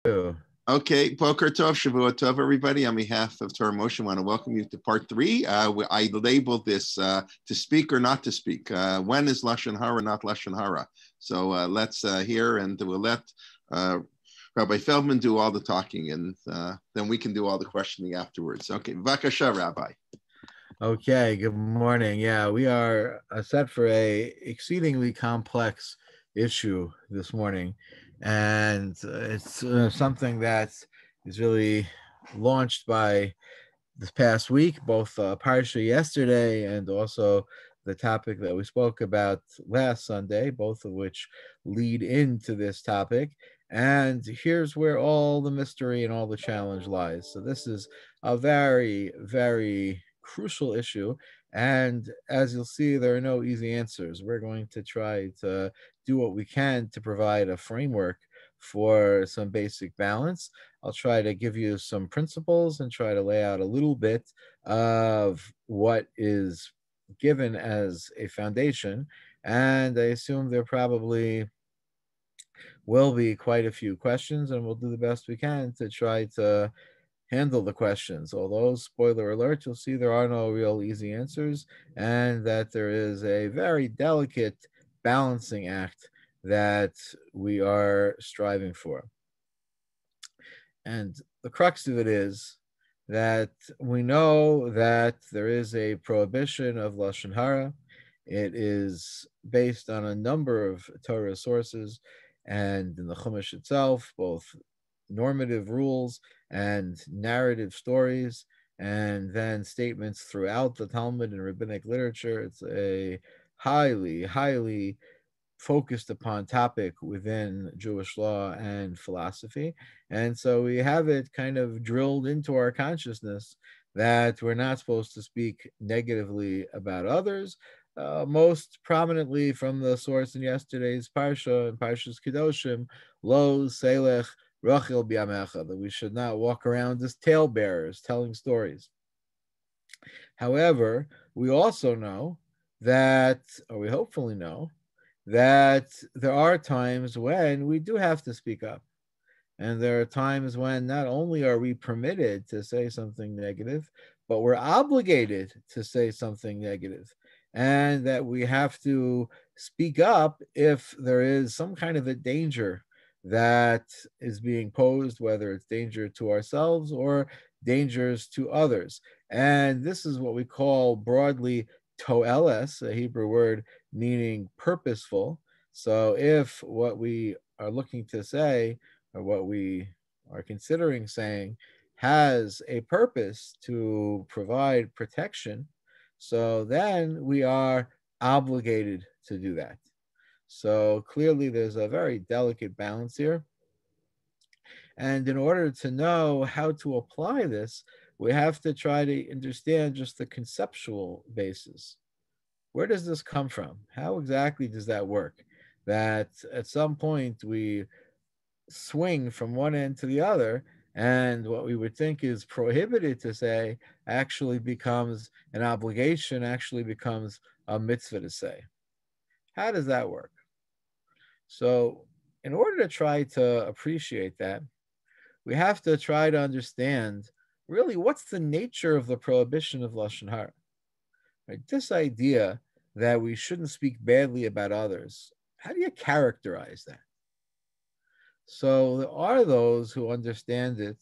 Okay, Boker Tov, Shavua Tov, everybody. On behalf of Torah Moshe, I want to welcome you to part 3. I labeled this to speak or not to speak. When is Lashon Hara, not Lashon Hara? So let's hear, and we'll let Rabbi Feldman do all the talking, and then we can do all the questioning afterwards. Okay, Vakasha, Rabbi. Okay, good morning. Yeah, we are set for a exceedingly complex issue this morning, and it's something that is really launched by this past week, both Parsha yesterday and also the topic that we spoke about last Sunday, both of which lead into this topic. And here's where all the mystery and all the challenge lies. So this is a very, very crucial issue. And as you'll see, there are no easy answers. We're going to try to do what we can to provide a framework for some basic balance. I'll try to give you some principles and try to lay out a little bit of what is given as a foundation. And I assume there probably will be quite a few questions, and we'll do the best we can to try to handle the questions. Although, spoiler alert, you'll see there are no real easy answers, and that there is a very delicate balancing act that we are striving for. And the crux of it is that we know that there is a prohibition of Lashon Hara. It is based on a number of Torah sources, and in the Chumash itself, both normative rules and narrative stories, and then statements throughout the Talmud and rabbinic literature. It's a highly, highly focused upon topic within Jewish law and philosophy. And so we have it kind of drilled into our consciousness that we're not supposed to speak negatively about others, most prominently from the source in yesterday's Parsha, and Parsha's Kedoshim, Lo Selech Rachel Biamecha, that we should not walk around as talebearers telling stories. However, we also know that, or we hopefully know, that there are times when we do have to speak up. And there are times when not only are we permitted to say something negative, but we're obligated to say something negative. And that we have to speak up if there is some kind of a danger that is being posed, whether it's danger to ourselves or dangers to others. And this is what we call broadly toeles, a Hebrew word meaning purposeful. So if what we are looking to say, or what we are considering saying, has a purpose to provide protection, so then we are obligated to do that. So clearly there's a very delicate balance here. And in order to know how to apply this, we have to try to understand just the conceptual basis. Where does this come from? How exactly does that work? That at some point we swing from one end to the other, and what we would think is prohibited to say actually becomes an obligation, actually becomes a mitzvah to say. How does that work? So, in order to try to appreciate that, we have to try to understand really what's the nature of the prohibition of Lashon Hara. Right? This idea that we shouldn't speak badly about others, how do you characterize that? So there are those who understand it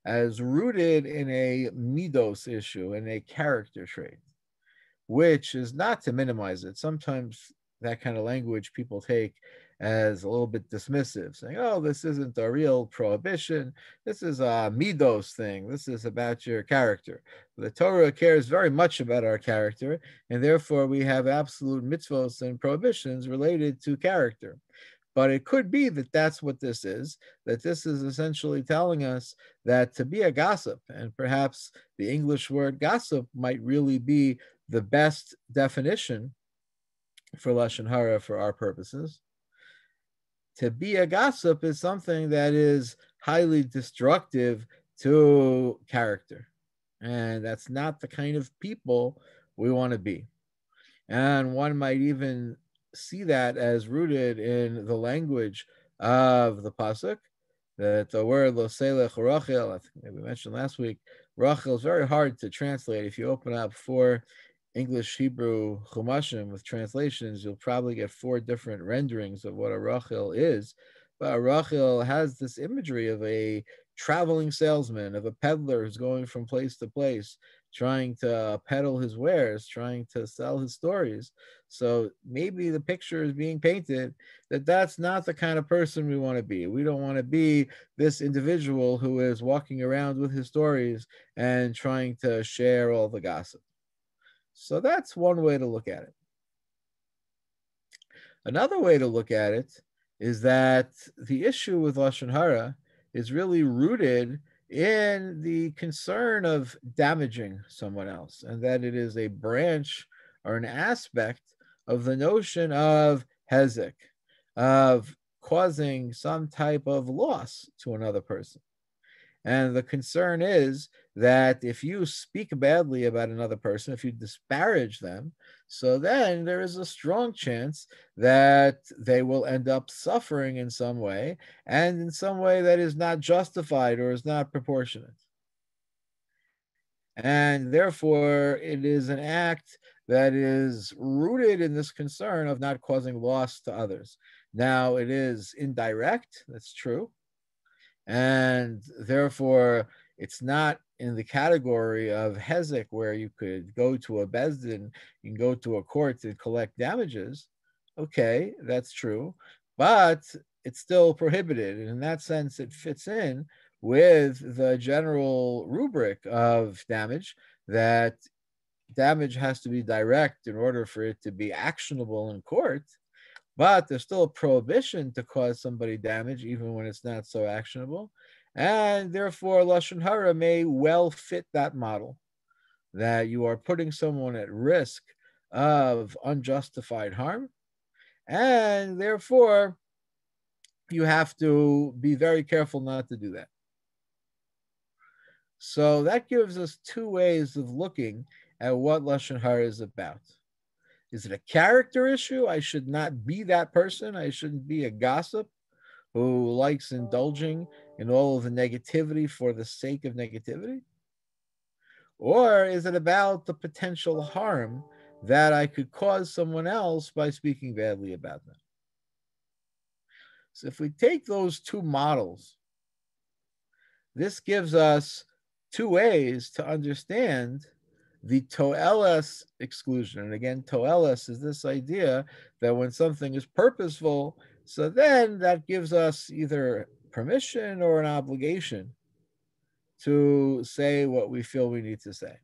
as rooted in a midos issue, in a character trait, which is not to minimize it. Sometimes that kind of language people take as a little bit dismissive, saying, oh, this isn't a real prohibition. This is a midos thing. This is about your character. The Torah cares very much about our character, and therefore we have absolute mitzvos and prohibitions related to character. But it could be that that's what this is, that this is essentially telling us that to be a gossip, and perhaps the English word gossip might really be the best definition for Lashon Hara for our purposes. To be a gossip is something that is highly destructive to character. And that's not the kind of people we want to be. And one might even see that as rooted in the language of the pasuk, that the word Loselech Rachel, I think maybe we mentioned last week, Rachel is very hard to translate. If you open up 4 English Hebrew Chumashim with translations, you'll probably get 4 different renderings of what a Rachel is. But a Rachel has this imagery of a traveling salesman, of a peddler who's going from place to place, trying to peddle his wares, trying to sell his stories. So maybe the picture is being painted that that's not the kind of person we want to be. We don't want to be this individual who is walking around with his stories and trying to share all the gossip. So that's one way to look at it. Another way to look at it is that the issue with Lashon Hara is really rooted in the concern of damaging someone else, and that it is a branch or an aspect of the notion of hezek, of causing some type of loss to another person. And the concern is that if you speak badly about another person, if you disparage them, so then there is a strong chance that they will end up suffering in some way, and in some way that is not justified or is not proportionate. And therefore, it is an act that is rooted in this concern of not causing loss to others. Now, it is indirect, that's true. And therefore, it's not in the category of hezek, where you could go to a bezdin, you can go to a court to collect damages. Okay, that's true, but it's still prohibited. And in that sense, it fits in with the general rubric of damage, that damage has to be direct in order for it to be actionable in court. But there's still a prohibition to cause somebody damage, even when it's not so actionable. And therefore, Lashon Hara may well fit that model, that you are putting someone at risk of unjustified harm. And therefore, you have to be very careful not to do that. So that gives us 2 ways of looking at what Lashon Hara is about. Is it a character issue? I should not be that person. I shouldn't be a gossip who likes indulging in all of the negativity for the sake of negativity? Or is it about the potential harm that I could cause someone else by speaking badly about them? So if we take those 2 models, this gives us 2 ways to understand the toeles exclusion. And again, toeles is this idea that when something is purposeful, so then that gives us either permission or an obligation to say what we feel we need to say.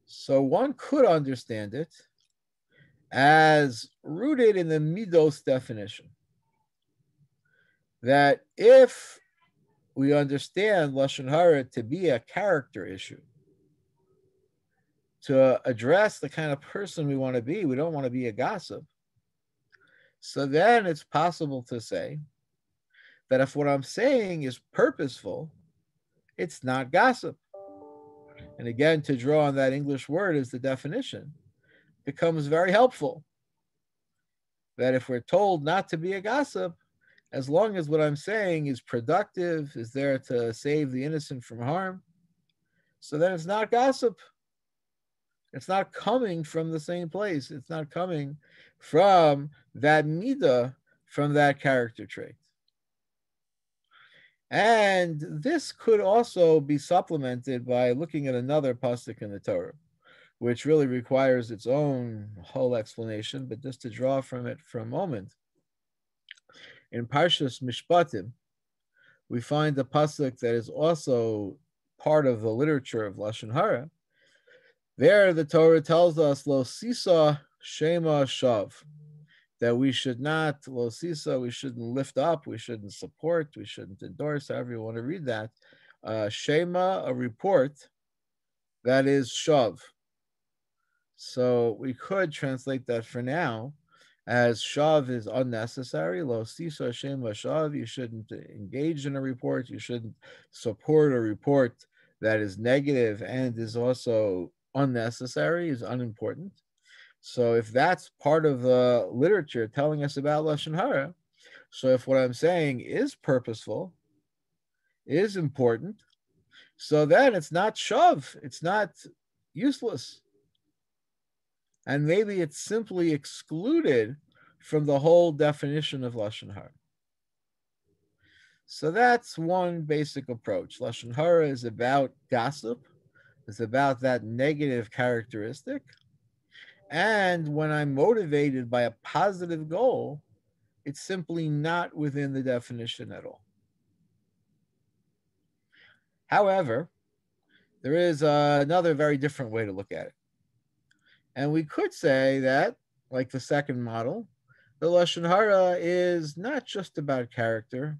So one could understand it as rooted in the midos definition, that if we understand Lashon Hara to be a character issue, to address the kind of person we want to be, we don't want to be a gossip. So then it's possible to say that if what I'm saying is purposeful, it's not gossip. And again, to draw on that English word as the definition becomes very helpful. That if we're told not to be a gossip, as long as what I'm saying is productive, is there to save the innocent from harm, so then it's not gossip. It's not coming from the same place. It's not coming from that midah, from that character trait. And this could also be supplemented by looking at another pasuk in the Torah, which really requires its own whole explanation, but just to draw from it for a moment. In Parshas Mishpatim, we find a pasuk that is also part of the literature of Lashon Hara. There, the Torah tells us, Lo sisa shema shav, that we should not, Lo sisa, we shouldn't lift up, we shouldn't support, we shouldn't endorse, however you want to read that. Shema, a report, that is shav. So we could translate that for now as shav is unnecessary. Lo sisa shema shav, you shouldn't engage in a report, you shouldn't support a report that is negative and is also unnecessary, is unimportant. So if that's part of the literature telling us about Lashon Hara, So if what I'm saying is purposeful, is important, so then it's not shove, it's not useless. And maybe it's simply excluded from the whole definition of Lashon Hara. So that's one basic approach. Lashon Hara is about gossip, it's about that negative characteristic. And when I'm motivated by a positive goal, it's simply not within the definition at all. However, there is another very different way to look at it. And we could say that, like the second model, the Lashon Hara is not just about character,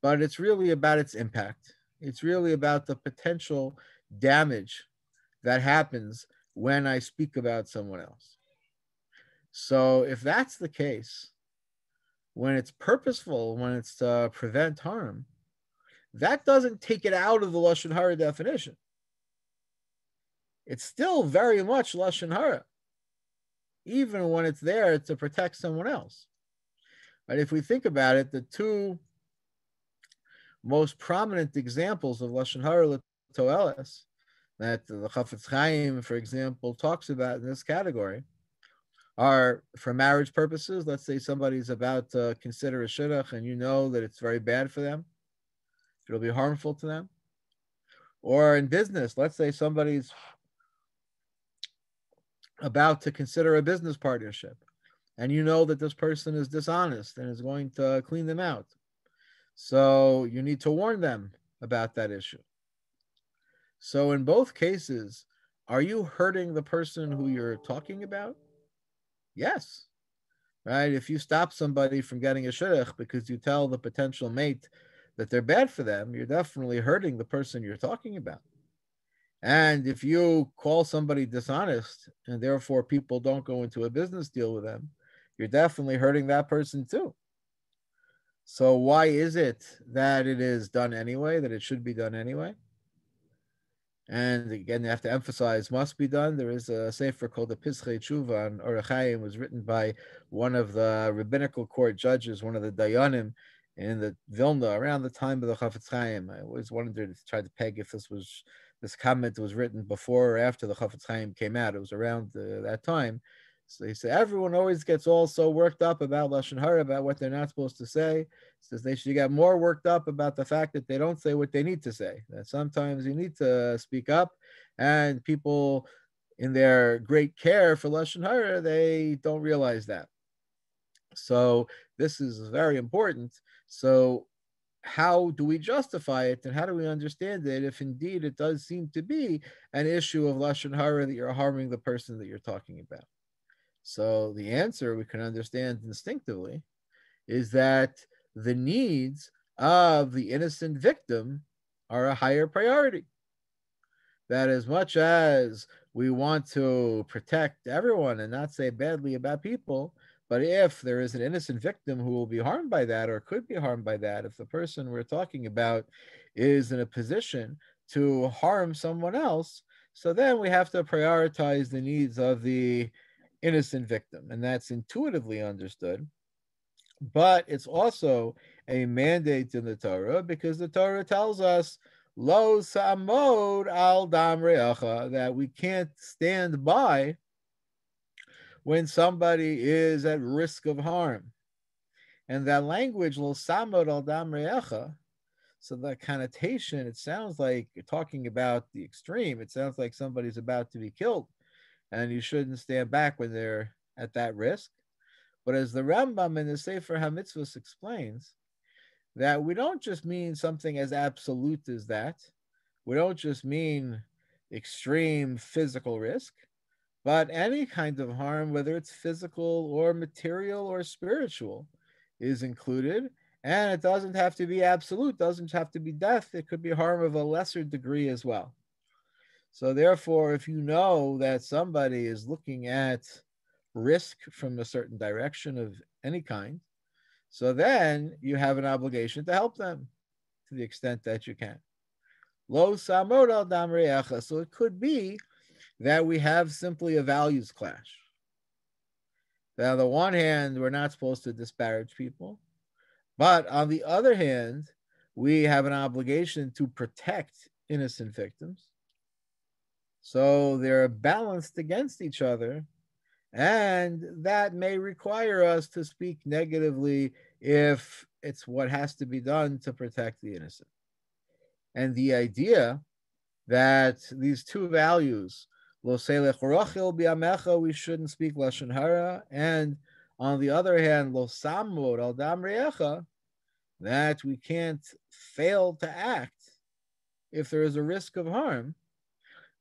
but it's really about its impact. It's really about the potential damage that happens when I speak about someone else. So if that's the case, when it's purposeful, when it's to prevent harm, that doesn't take it out of the Lashon Hara definition. It's still very much Lashon Hara, even when it's there to protect someone else. But if we think about it, the two most prominent examples of Lashon Hara L'Toeles that the Chafetz Chaim, for example, talks about in this category are for marriage purposes. Let's say somebody's about to consider a shidduch and you know that it's very bad for them, it'll be harmful to them. Or in business, let's say somebody's about to consider a business partnership and you know that this person is dishonest and is going to clean them out. So you need to warn them about that issue. So in both cases, are you hurting the person who you're talking about? Yes. Right? If you stop somebody from getting a shidduch because you tell the potential mate that they're bad for them, you're definitely hurting the person you're talking about. And if you call somebody dishonest and therefore people don't go into a business deal with them, you're definitely hurting that person too. So why is it that it is done anyway, that it should be done anyway? And again, you have to emphasize must be done. There is a sefer called the Pischei Tshuva on Orach Chaim, was written by one of the rabbinical court judges, one of the Dayanim in the Vilna around the time of the Chafetz Chaim. I always wondered, tried to peg if this comment was written before or after the Chafetz Chaim came out. It was around that time. So he said everyone always gets all so worked up about Lashon Hara, about what they're not supposed to say. He says they should get more worked up about the fact that they don't say what they need to say. That sometimes you need to speak up, and people in their great care for Lashon Hara, they don't realize that. So this is very important. So how do we justify it, and how do we understand it if indeed it does seem to be an issue of Lashon Hara that you're harming the person that you're talking about? So the answer we can understand instinctively is that the needs of the innocent victim are a higher priority. That as much as we want to protect everyone and not say badly about people, but if there is an innocent victim who will be harmed by that or could be harmed by that, if the person we're talking about is in a position to harm someone else, so then we have to prioritize the needs of the innocent victim. And that's intuitively understood. But it's also a mandate in the Torah because the Torah tells us, Lo samod al dam reacha, that we can't stand by when somebody is at risk of harm. And that language, Lo samod al dam reacha, so the connotation, it sounds like you're talking about the extreme. It sounds like somebody's about to be killed and you shouldn't stand back when they're at that risk. But as the Rambam in the Sefer HaMitzvos explains, that we don't just mean something as absolute as that. We don't just mean extreme physical risk, but any kind of harm, whether it's physical or material or spiritual, is included. And it doesn't have to be absolute, doesn't have to be death. It could be harm of a lesser degree as well. So therefore, if you know that somebody is looking at risk from a certain direction of any kind, so then you have an obligation to help them to the extent that you can. Lo samod al dam reacha. So it could be that we have simply a values clash. That on the one hand, we're not supposed to disparage people. But on the other hand, we have an obligation to protect innocent victims. So they're balanced against each other, and that may require us to speak negatively if it's what has to be done to protect the innocent. And the idea that these two values, lo selech rochel biamecha, we shouldn't speak lashon hara, and on the other hand, lo samod al dam reecha, that we can't fail to act if there is a risk of harm.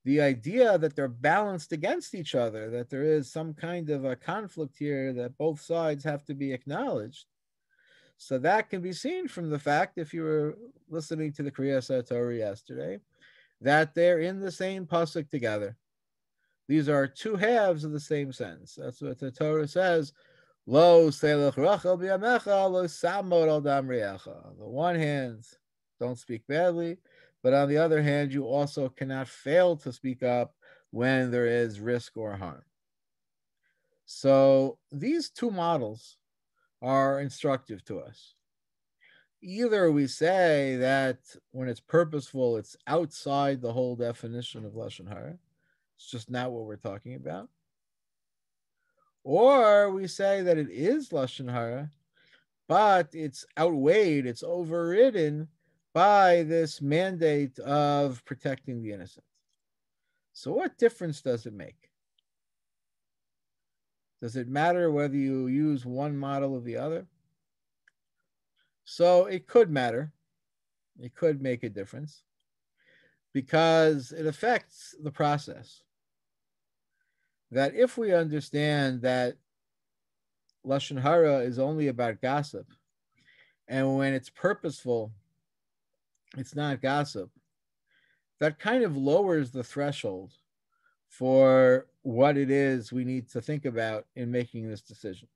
The idea that they're balanced against each other, that there is some kind of a conflict here, that both sides have to be acknowledged. So that can be seen from the fact, if you were listening to the Kriyas Torah yesterday, that they're in the same pasuk together. These are two halves of the same sentence. That's what the Torah says. Lo selech rachel biyamecha, lo samod al dam reecha. On the one hand, don't speak badly, but on the other hand, you also cannot fail to speak up when there is risk or harm. So these two models are instructive to us. Either we say that when it's purposeful, it's outside the whole definition of lashon hara. It's just not what we're talking about. Or we say that it is lashon hara, but it's outweighed, it's overridden by this mandate of protecting the innocent. So what difference does it make? Does it matter whether you use one model or the other? So it could matter. It could make a difference because it affects the process. That if we understand that lashon hara is only about gossip, and when it's purposeful, it's not gossip, that kind of lowers the threshold for what it is we need to think about in making this decision.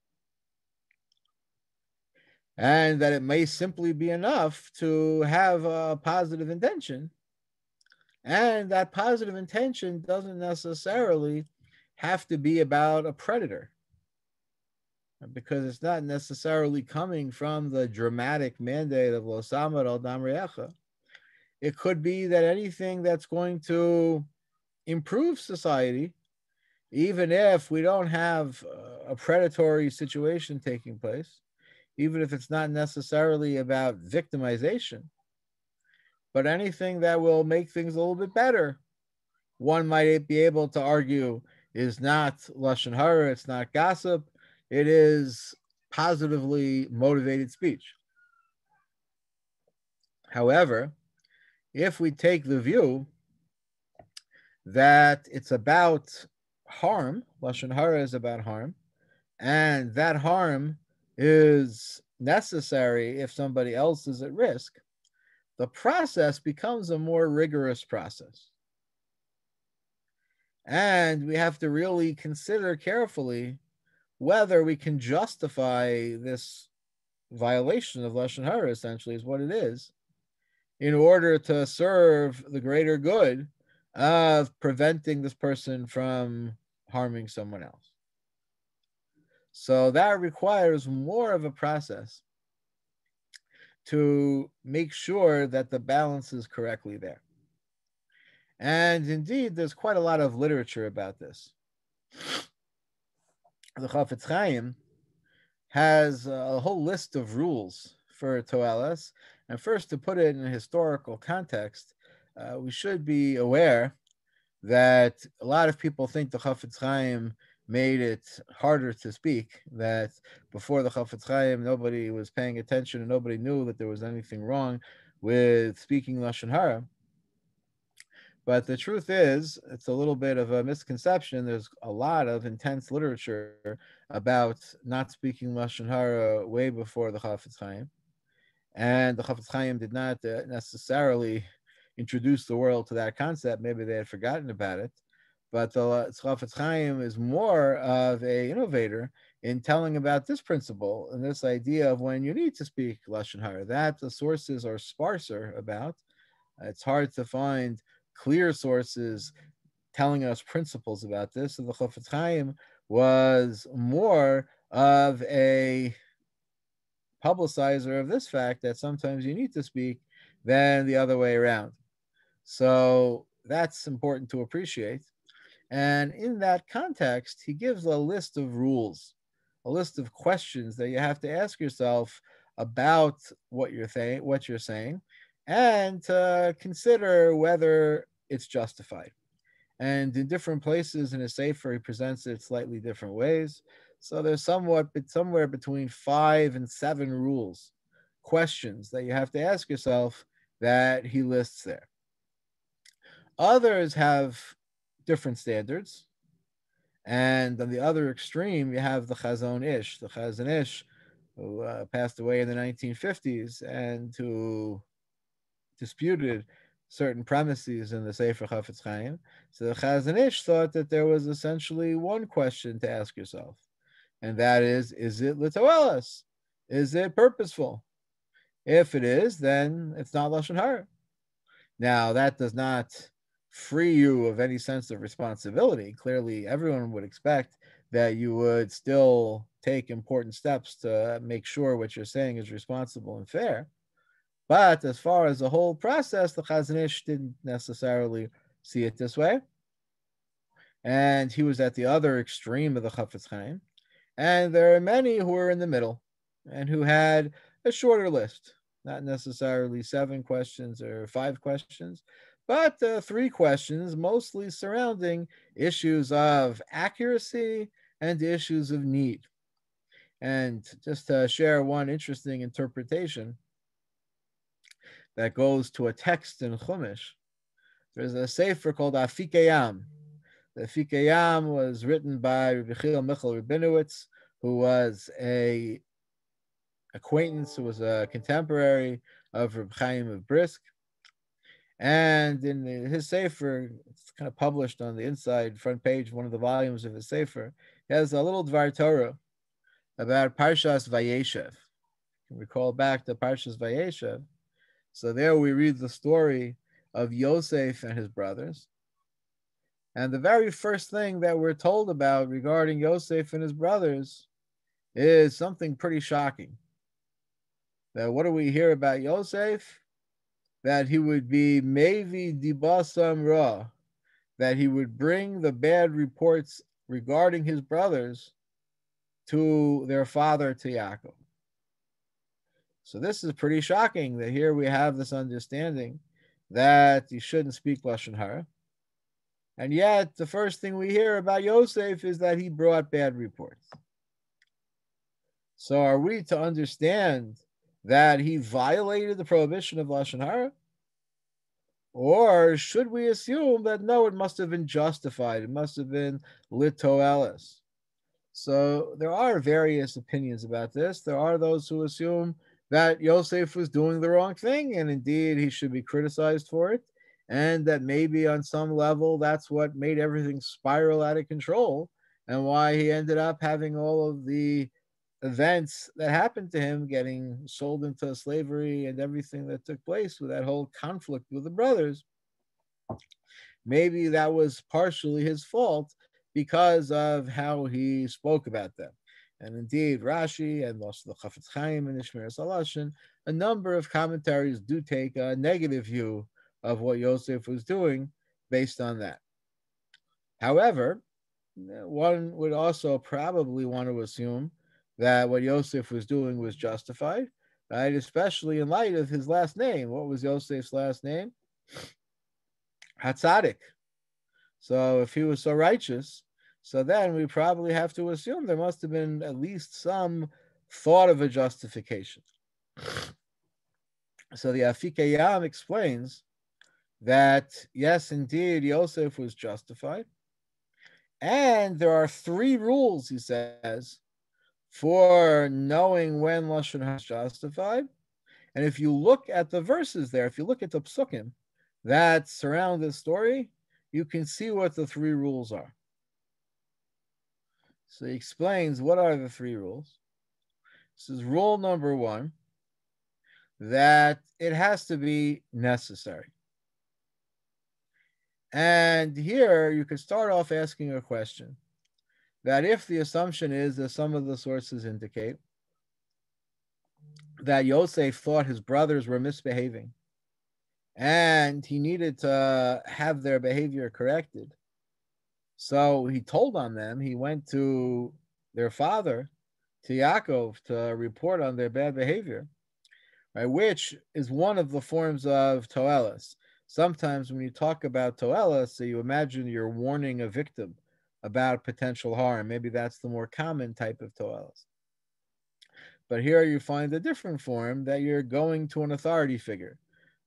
And that it may simply be enough to have a positive intention. And that positive intention doesn't necessarily have to be about a predator, because it's not necessarily coming from the dramatic mandate of lo samad al dam reecha. It could be that anything that's going to improve society, even if we don't have a predatory situation taking place, even if it's not necessarily about victimization, but anything that will make things a little bit better, one might be able to argue is not lashon hara, it's not gossip, it is positively motivated speech. However, if we take the view that it's about harm, lashon hara is about harm, and that harm is necessary if somebody else is at risk, the process becomes a more rigorous process. And we have to really consider carefully whether we can justify this violation of lashon hara, essentially, is what it is, in order to serve the greater good of preventing this person from harming someone else. So that requires more of a process to make sure that the balance is correctly there. And indeed, there's quite a lot of literature about this. The Chafetz Chaim has a whole list of rules for toelas. And first, to put it in a historical context, we should be aware that a lot of people think the Chafetz Chaim made it harder to speak, that before the Chafetz Chaim, nobody was paying attention and nobody knew that there was anything wrong with speaking lashon hara. But the truth is, it's a little bit of a misconception. There's a lot of intense literature about not speaking lashon hara way before the Chafetz Chaim, and the Chafetz Chaim did not necessarily introduce the world to that concept. Maybe they had forgotten about it, but the Chafetz Chaim is more of an innovator in telling about this principle and this idea of when you need to speak lashon hara, that the sources are sparser about. It's hard to find clear sources telling us principles about this. So the Chafetz Chaim was more of a publicizer of this fact that sometimes you need to speak than the other way around. So that's important to appreciate. And in that context, he gives a list of rules, a list of questions that you have to ask yourself about what you're saying, and to consider whether it's justified. And in different places in a sefer, he presents it slightly different ways. So there's somewhere between 5 and 7 rules, questions that you have to ask yourself that he lists there. Others have different standards. And on the other extreme, you have the Chazon Ish, who passed away in the 1950s and who disputed certain premises in the Sefer Chafetz Chaim. So the Chazon Ish thought that there was essentially one question to ask yourself, and that is it litoelis? Is it purposeful? If it is, then it's not Lashon Hara. Now, that does not free you of any sense of responsibility. Clearly, everyone would expect that you would still take important steps to make sure what you're saying is responsible and fair. But as far as the whole process, the Chazon Ish didn't necessarily see it this way. And he was at the other extreme of the Chafetz Chaim. And there are many who are in the middle and who had a shorter list, not necessarily 7 questions or 5 questions, but 3 questions, mostly surrounding issues of accuracy and issues of need. And just to share one interesting interpretation that goes to a text in Chumash, there's a sefer called Afikeyam. The Afikeyam was written by Rabbi Michal Rabinowitz, who was a acquaintance, who was a contemporary of Reb Chaim of Brisk. And in his sefer, it's kind of published on the inside front page, one of the volumes of his sefer, he has a little Dvar Torah about Parshas Vayeshev. You can recall back to Parshas Vayeshev. So there we read the story of Yosef and his brothers. And the very first thing that we're told about regarding Yosef and his brothers is something pretty shocking. That what do we hear about Yosef? That he would be Mevi Dibasam Ra, that he would bring the bad reports regarding his brothers to their father, to Yaakov. So this is pretty shocking that here we have this understanding that you shouldn't speak Lashon Hara. And yet the first thing we hear about Yosef is that he brought bad reports. So are we to understand that he violated the prohibition of Lashon Hara? Or should we assume that no, it must have been justified, it must have been litoelis? So there are various opinions about this. There are those who assume that Yosef was doing the wrong thing, and indeed he should be criticized for it, and that maybe on some level that's what made everything spiral out of control, and why he ended up having all of the events that happened to him, getting sold into slavery and everything that took place with that whole conflict with the brothers. Maybe that was partially his fault because of how he spoke about them. And indeed, Rashi and also the Chafetz Chaim and Ishmael Salashin, a number of commentaries do take a negative view of what Yosef was doing based on that. However, one would also probably want to assume that what Yosef was doing was justified, right? Especially in light of his last name. What was Yosef's last name? Hatzadik. So if he was so righteous, so then we probably have to assume there must have been at least some thought of a justification. So the Afikeyam explains that, yes, indeed, Yosef was justified. And there are 3 rules, he says, for knowing when Lashon Hara is justified. And if you look at the verses there, if you look at the psukim that surround this story, you can see what the 3 rules are. So he explains what are the 3 rules. This is rule number 1, that it has to be necessary. And here you could start off asking a question, that if the assumption is, that some of the sources indicate, that Yosef thought his brothers were misbehaving and he needed to have their behavior corrected. So he told on them. He went to their father, to Yaakov, to report on their bad behavior, right? Which is one of the forms of toelis. Sometimes when you talk about toelis, so you imagine you're warning a victim about potential harm. Maybe that's the more common type of toelis. But here you find a different form, that you're going to an authority figure,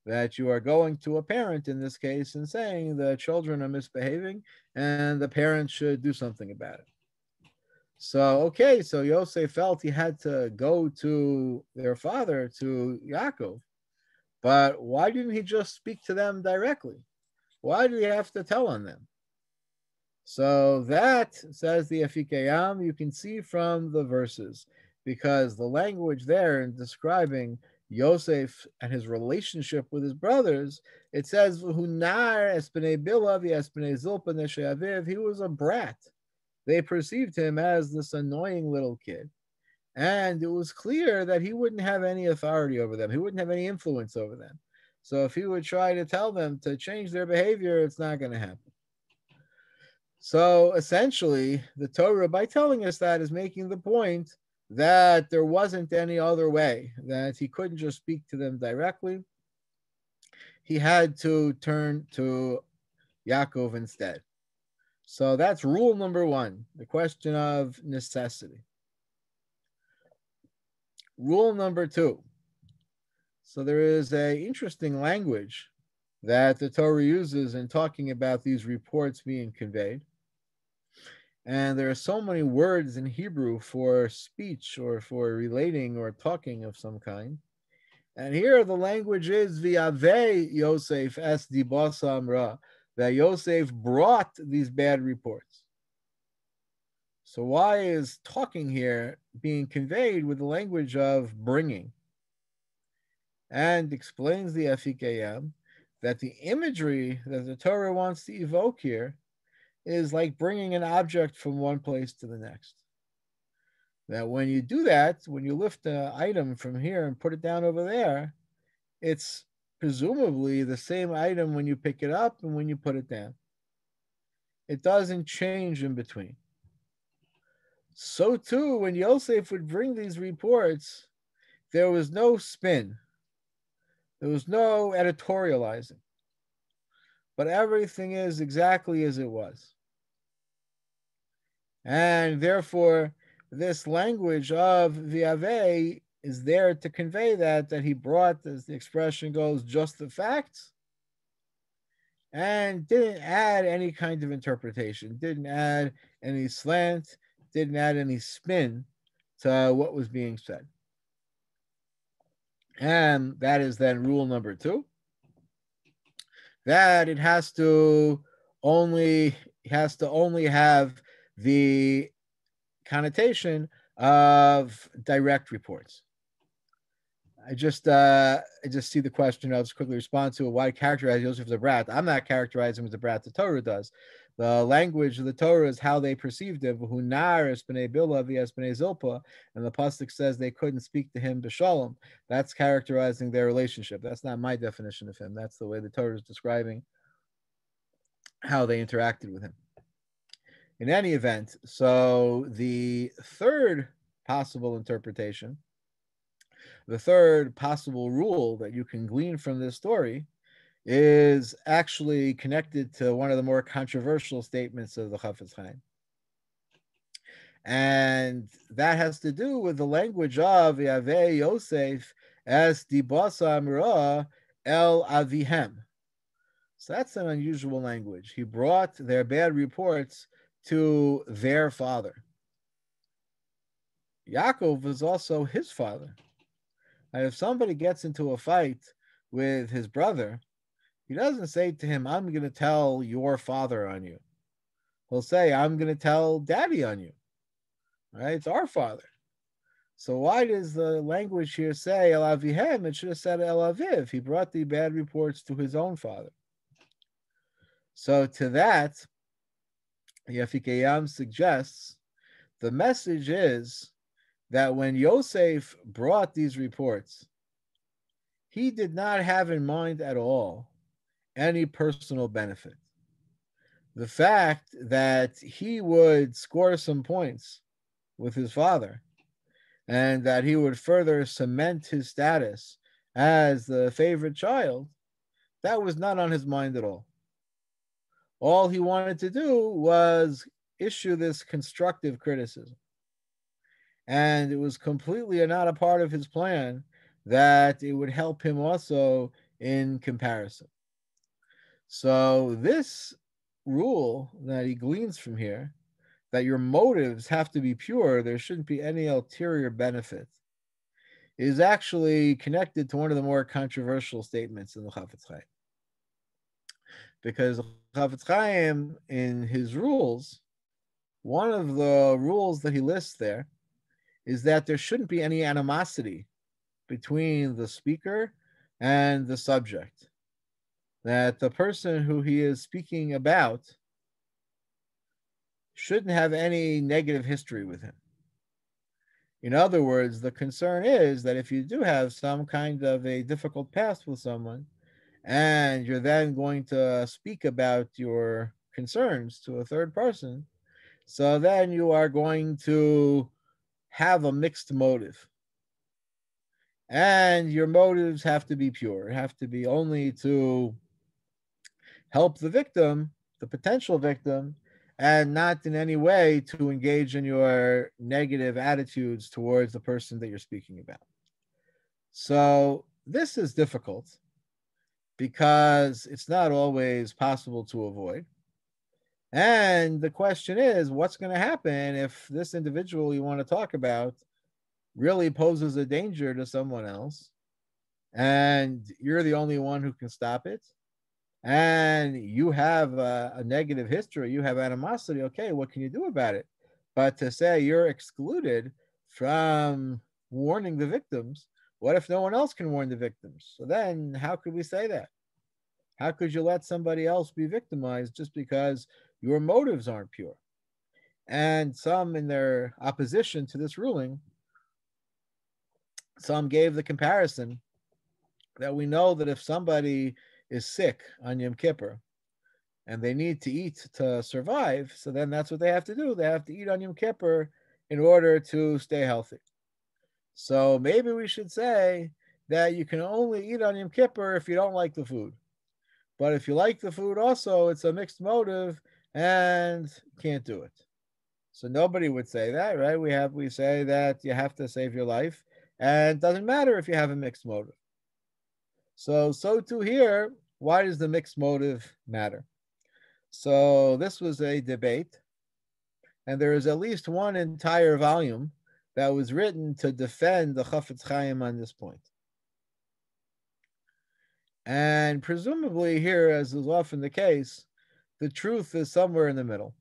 that you are going to a parent in this case and saying the children are misbehaving and the parents should do something about it. So, okay, so Yosef felt he had to go to their father, to Yaakov, but why didn't he just speak to them directly? Why did he have to tell on them? So that, says the Afikayam, you can see from the verses, because the language there in describing Yosef and his relationship with his brothers, it says, "Hunar espene bilav espene zilpa neshaviv." He was a brat. They perceived him as this annoying little kid, and it was clear that he wouldn't have any authority over them. He wouldn't have any influence over them. So if he would try to tell them to change their behavior, it's not going to happen. So essentially, the Torah, by telling us that, is making the point that there wasn't any other way, that he couldn't just speak to them directly. He had to turn to Yaakov instead. So that's rule number one, the question of necessity. Rule number two. So there is an interesting language that the Torah uses in talking about these reports being conveyed. And there are so many words in Hebrew for speech or for relating or talking of some kind. And here the language is V'yaveh Yosef es dibasa amra, that Yosef brought these bad reports. So why is talking here being conveyed with the language of bringing? And explains the Afikayam that the imagery that the Torah wants to evoke here is like bringing an object from one place to the next. That when you do that, when you lift an item from here and put it down over there, it's presumably the same item when you pick it up and when you put it down. It doesn't change in between. So too, when Yosef would bring these reports, there was no spin. There was no editorializing. But everything is exactly as it was. And therefore, this language of V'yaveh is there to convey that he brought, as the expression goes, just the facts, and didn't add any kind of interpretation, didn't add any slant, didn't add any spin to what was being said. And that is then rule number two, that it has to only have the connotation of direct reports. I just see the question. I'll just quickly respond to it. Why characterize Joseph as a brat? I'm not characterizing him as a brat. The Torah does. The language of the Torah is how they perceived him. And the pasuk says they couldn't speak to him b'shalom. That's characterizing their relationship. That's not my definition of him. That's the way the Torah is describing how they interacted with him. In any event, so the third possible interpretation, the third possible rule that you can glean from this story, is actually connected to one of the more controversial statements of the Chafetz Chaim. And that has to do with the language of Yaveh Yosef as dibasa amra el avihem. So that's an unusual language. He brought their bad reports to their father. Yaakov was also his father. And if somebody gets into a fight with his brother, he doesn't say to him, I'm going to tell your father on you. He'll say, I'm going to tell daddy on you. Right? It's our father. So why does the language here say El Avihem? It should have said El Aviv. He brought the bad reports to his own father. So to that, Yafikayam suggests the message is that when Yosef brought these reports, he did not have in mind at all any personal benefit. The fact that he would score some points with his father and that he would further cement his status as the favorite child, that was not on his mind at all. All he wanted to do was issue this constructive criticism. And it was completely not a part of his plan that it would help him also in comparison. So, this rule that he gleans from here, that your motives have to be pure, there shouldn't be any ulterior benefit, is actually connected to one of the more controversial statements in the Chafetz Chaim. Because Chafetz Chaim, in his rules, one of the rules that he lists there is that there shouldn't be any animosity between the speaker and the subject. That the person who he is speaking about shouldn't have any negative history with him. In other words, the concern is that if you do have some kind of a difficult past with someone, and you're then going to speak about your concerns to a third person, so then you are going to have a mixed motive. And your motives have to be pure, have to be only to help the victim, the potential victim, and not in any way to engage in your negative attitudes towards the person that you're speaking about. So this is difficult because it's not always possible to avoid. And the question is, what's going to happen if this individual you want to talk about really poses a danger to someone else and you're the only one who can stop it? And you have a negative history, you have animosity, okay, what can you do about it? But to say you're excluded from warning the victims, what if no one else can warn the victims? So then how could we say that? How could you let somebody else be victimized just because your motives aren't pure? And some, in their opposition to this ruling, some gave the comparison that we know that if somebody is sick on Yom Kippur and they need to eat to survive, so then that's what they have to do. They have to eat on Yom Kippur in order to stay healthy. So maybe we should say that you can only eat on Yom Kippur if you don't like the food. But if you like the food also, it's a mixed motive and can't do it. So nobody would say that, right? We say that you have to save your life, and it doesn't matter if you have a mixed motive. So too here, why does the mixed motive matter? So this was a debate, and there is at least one entire volume that was written to defend the Chafetz Chaim on this point. And presumably here, as is often the case, the truth is somewhere in the middle.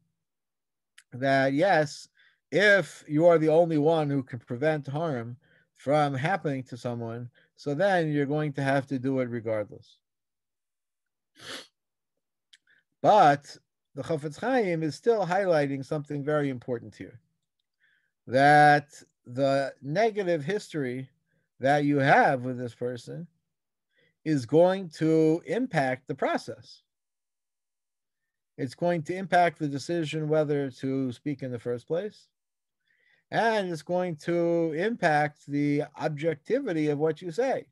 That yes, if you are the only one who can prevent harm from happening to someone, so then you're going to have to do it regardless. But the Chafetz Chaim is still highlighting something very important here. That the negative history that you have with this person is going to impact the process. It's going to impact the decision whether to speak in the first place. And it's going to impact the objectivity of what you say.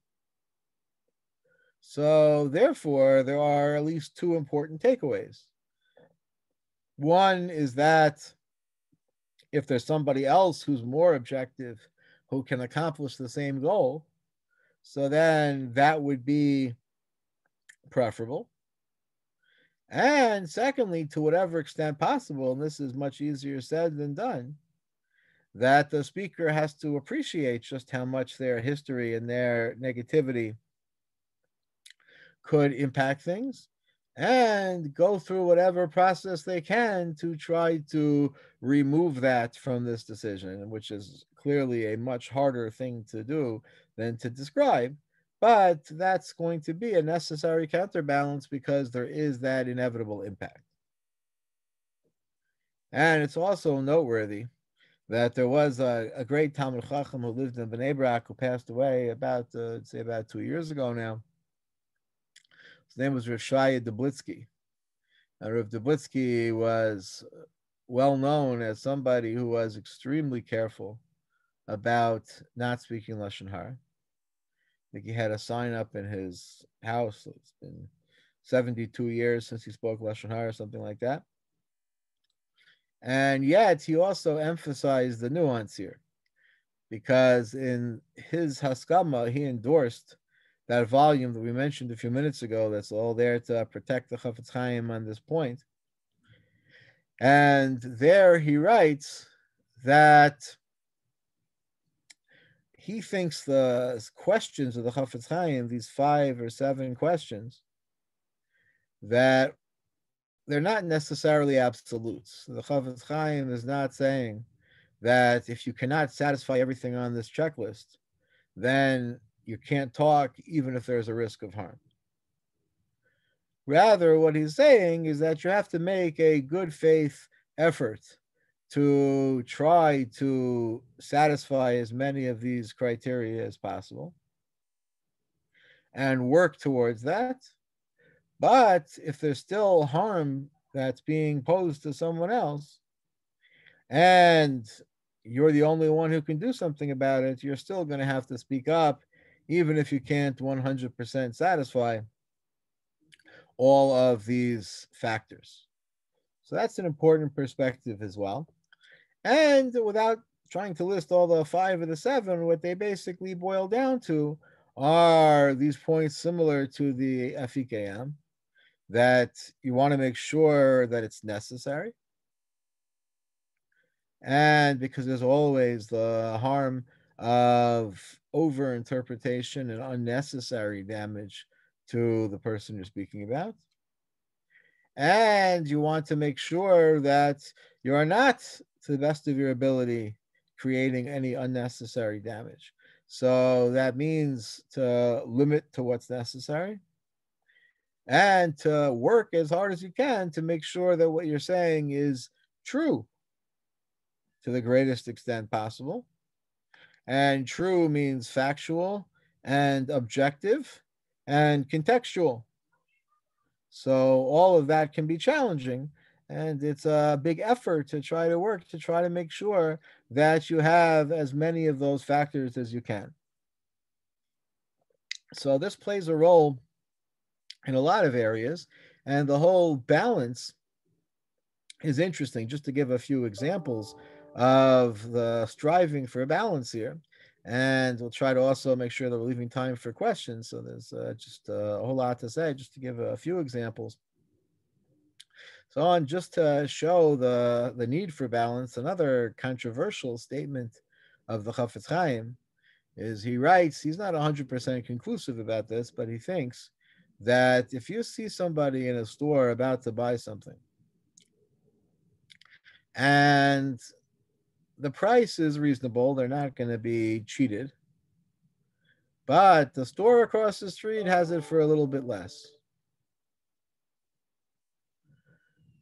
So therefore, there are at least two important takeaways. One is that if there's somebody else who's more objective, who can accomplish the same goal, so then that would be preferable. And secondly, to whatever extent possible, and this is much easier said than done, that the speaker has to appreciate just how much their history and their negativity could impact things and go through whatever process they can to try to remove that from this decision, which is clearly a much harder thing to do than to describe. But that's going to be a necessary counterbalance because there is that inevitable impact. And it's also noteworthy that there was a great Talmud Chacham who lived in Bnei Brak who passed away about, say, about 2 years ago now. His name was Rav Shaya Dublitsky. Rav Dublitsky was well known as somebody who was extremely careful about not speaking Lashon Hara. I think he had a sign up in his house. It's been 72 years since he spoke Lashon Hara, something like that. And yet he also emphasized the nuance here, because in his Haskama, he endorsed that volume that we mentioned a few minutes ago that's all there to protect the Chafetz Chaim on this point. And there he writes that he thinks the questions of the Chafetz Chaim, these 5 or 7 questions, that they're not necessarily absolutes. The Chafetz Chaim is not saying that if you cannot satisfy everything on this checklist, then you can't talk even if there's a risk of harm. Rather, what he's saying is that you have to make a good faith effort to try to satisfy as many of these criteria as possible and work towards that. But if there's still harm that's being posed to someone else and you're the only one who can do something about it, you're still going to have to speak up, even if you can't 100% satisfy all of these factors. So that's an important perspective as well. And without trying to list all the 5 of the 7, what they basically boil down to are these points similar to the FEKM, that you want to make sure that it's necessary. And because there's always the harm of overinterpretation and unnecessary damage to the person you're speaking about. And you want to make sure that you are not, to the best of your ability, creating any unnecessary damage. So that means to limit to what's necessary and to work as hard as you can to make sure that what you're saying is true to the greatest extent possible. And true means factual and objective and contextual. So all of that can be challenging, and it's a big effort to try to work to try to make sure that you have as many of those factors as you can. So this plays a role in a lot of areas, and the whole balance is interesting. Just to give a few examples of the striving for a balance here, and we'll try to also make sure that we're leaving time for questions. So there's just a whole lot to say, just to give a few examples. So on just to show the need for balance, another controversial statement of the Chafetz Chaim is he writes, he's not 100% conclusive about this, but he thinks that if you see somebody in a store about to buy something and the price is reasonable, they're not going to be cheated, but the store across the street has it for a little bit less.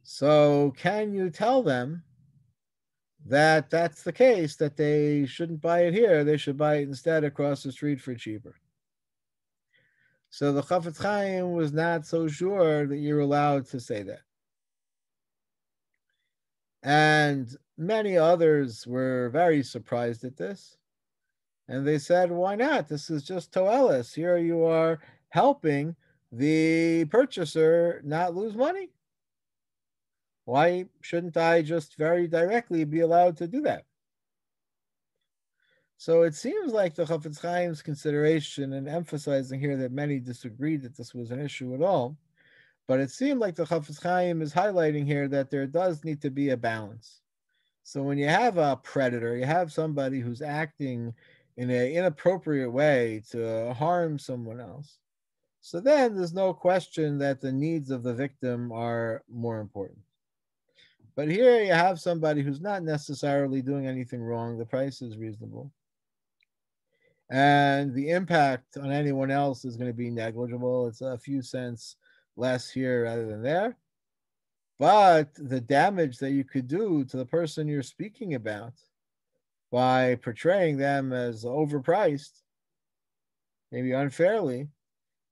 So can you tell them that that's the case, that they shouldn't buy it here, they should buy it instead across the street for cheaper? So the Chafetz Chaim was not so sure that you're allowed to say that. And many others were very surprised at this. And they said, why not? This is just toelis. Here you are helping the purchaser not lose money. Why shouldn't I just very directly be allowed to do that? So it seems like the Chafetz Chaim's consideration and emphasizing here that many disagreed that this was an issue at all, but it seemed like the Chafetz Chaim is highlighting here that there does need to be a balance. So when you have a predator, you have somebody who's acting in an inappropriate way to harm someone else, so then there's no question that the needs of the victim are more important. But here you have somebody who's not necessarily doing anything wrong. The price is reasonable. And the impact on anyone else is going to be negligible. It's a few cents less here rather than there. But the damage that you could do to the person you're speaking about by portraying them as overpriced, maybe unfairly,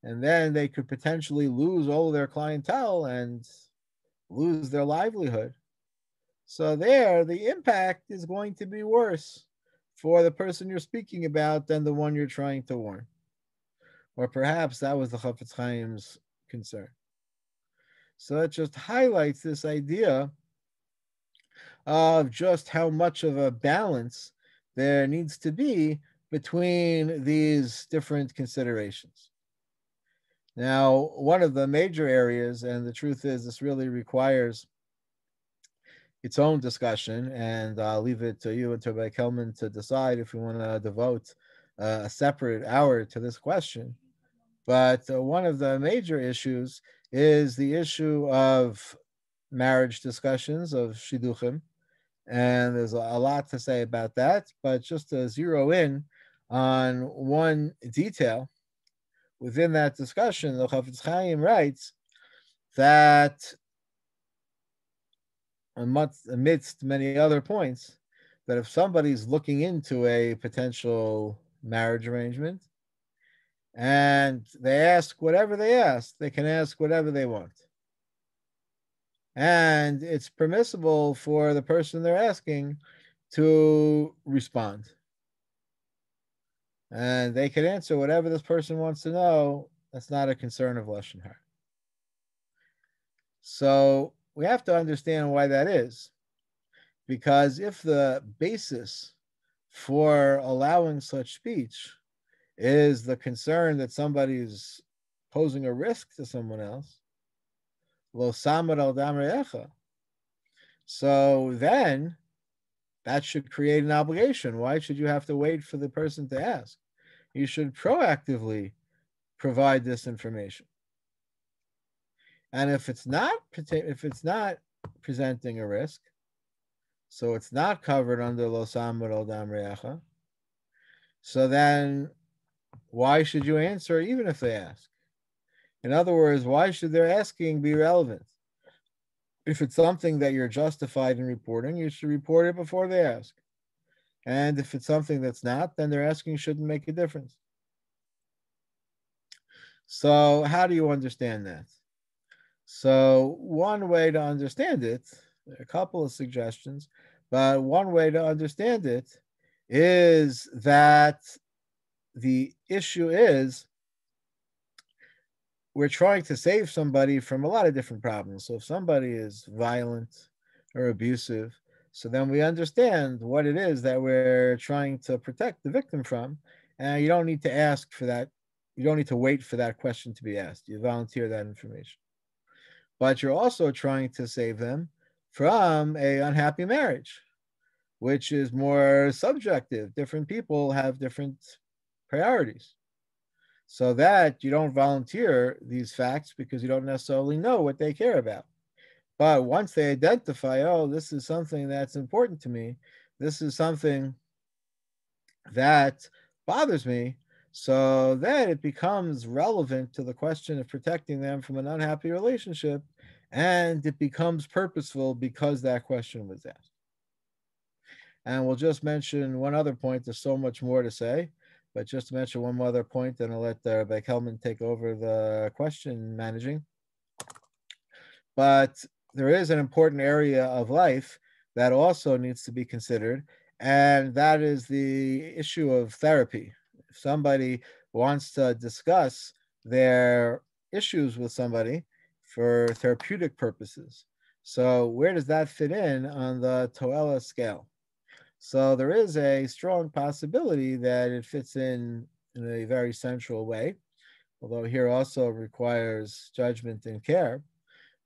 and then they could potentially lose all of their clientele and lose their livelihood. So there, the impact is going to be worse for the person you're speaking about than the one you're trying to warn. Or perhaps that was the Chafetz Chaim's concern. So it just highlights this idea of just how much of a balance there needs to be between these different considerations. Now, one of the major areas, and the truth is, this really requires its own discussion, and I'll leave it to you and to Rabbi Feldman to decide if we want to devote a separate hour to this question. But one of the major issues is the issue of marriage discussions, of shidduchim, and there's a lot to say about that. But just to zero in on one detail within that discussion, the Chafetz Chaim writes that amidst many other points, that if somebody's looking into a potential marriage arrangement and they ask whatever they ask, they can ask whatever they want. And it's permissible for the person they're asking to respond. And they can answer whatever this person wants to know. That's not a concern of Lashon Hara. So we have to understand why that is. Because if the basis for allowing such speech is the concern that somebody's posing a risk to someone else, lo samad al dam re'echa, so then that should create an obligation. Why should you have to wait for the person to ask? You should proactively provide this information. And if it's not presenting a risk, so it's not covered under lo samad al dam re'echa, so then why should you answer even if they ask? In other words, why should their asking be relevant? If it's something that you're justified in reporting, you should report it before they ask. And if it's something that's not, then their asking shouldn't make a difference. So how do you understand that? So one way to understand it, there are a couple of suggestions, but one way to understand it is that the issue is we're trying to save somebody from a lot of different problems. So if somebody is violent or abusive, so then we understand what it is that we're trying to protect the victim from. And you don't need to ask for that. You don't need to wait for that question to be asked. You volunteer that information. But you're also trying to save them from an unhappy marriage, which is more subjective. Different people have different priorities. So that you don't volunteer these facts because you don't necessarily know what they care about. But once they identify, oh, this is something that's important to me, this is something that bothers me, so then it becomes relevant to the question of protecting them from an unhappy relationship, and it becomes purposeful because that question was asked. And we'll just mention one other point. There's so much more to say. But just to mention one other point, then I'll let Rabbi Feldman take over the question managing. But there is an important area of life that also needs to be considered, and that is the issue of therapy. If somebody wants to discuss their issues with somebody for therapeutic purposes, so where does that fit in on the Toela scale? So there is a strong possibility that it fits in a very central way, although here also requires judgment and care.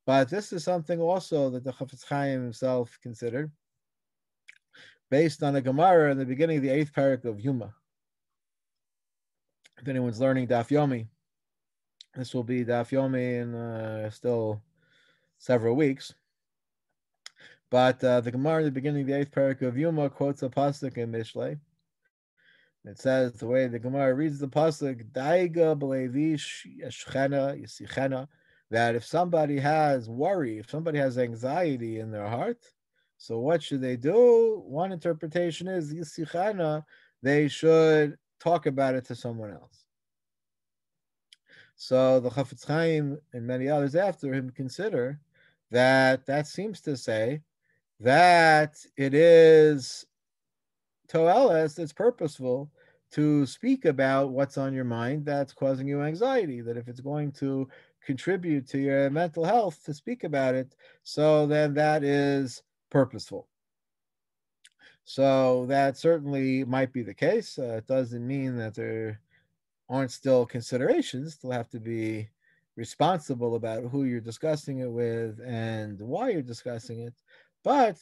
But this is something also that the Chafetz Chaim himself considered, based on a Gemara in the beginning of the 8th parak of Yuma. If anyone's learning Daf Yomi, this will be Daf Yomi in still several weeks. But the Gemara in the beginning of the 8th parak of Yuma quotes a pasuk in Mishlei. It says, the way the Gemara reads the pasuk, Daiga b'levish yeshchena yisichena, that if somebody has worry, if somebody has anxiety in their heart, So what should they do? One interpretation is Yisichana, they should talk about it to someone else. So the Chafetz Chaim and many others after him consider that that seems to say that it is toeles, it's purposeful to speak about what's on your mind that's causing you anxiety, that if it's going to contribute to your mental health to speak about it, so then that is purposeful. So that certainly might be the case. It doesn't mean that there aren't still considerations. Still have to be responsible about who you're discussing it with and why you're discussing it. But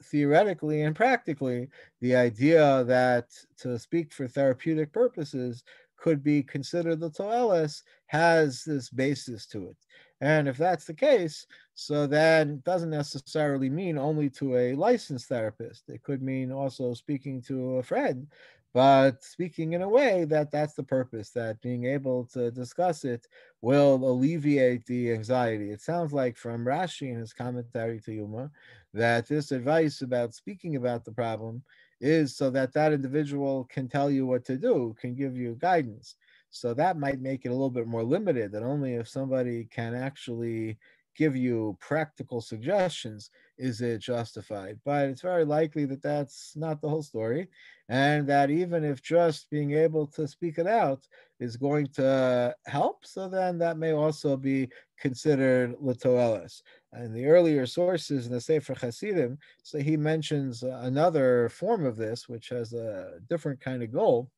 theoretically and practically, the idea that to speak for therapeutic purposes could be considered the toelis has this basis to it. And if that's the case, so then it doesn't necessarily mean only to a licensed therapist. It could mean also speaking to a friend, but speaking in a way that that's the purpose, that being able to discuss it will alleviate the anxiety. It sounds like from Rashi in his commentary to Yuma that this advice about speaking about the problem is so that that individual can tell you what to do, can give you guidance. So that might make it a little bit more limited, that only if somebody can actually give you practical suggestions is it justified. But it's very likely that that's not the whole story, and that even if just being able to speak it out is going to help, so then that may also be considered litoelis. And the earlier sources in the Sefer Hasidim, so he mentions another form of this, which has a different kind of goal.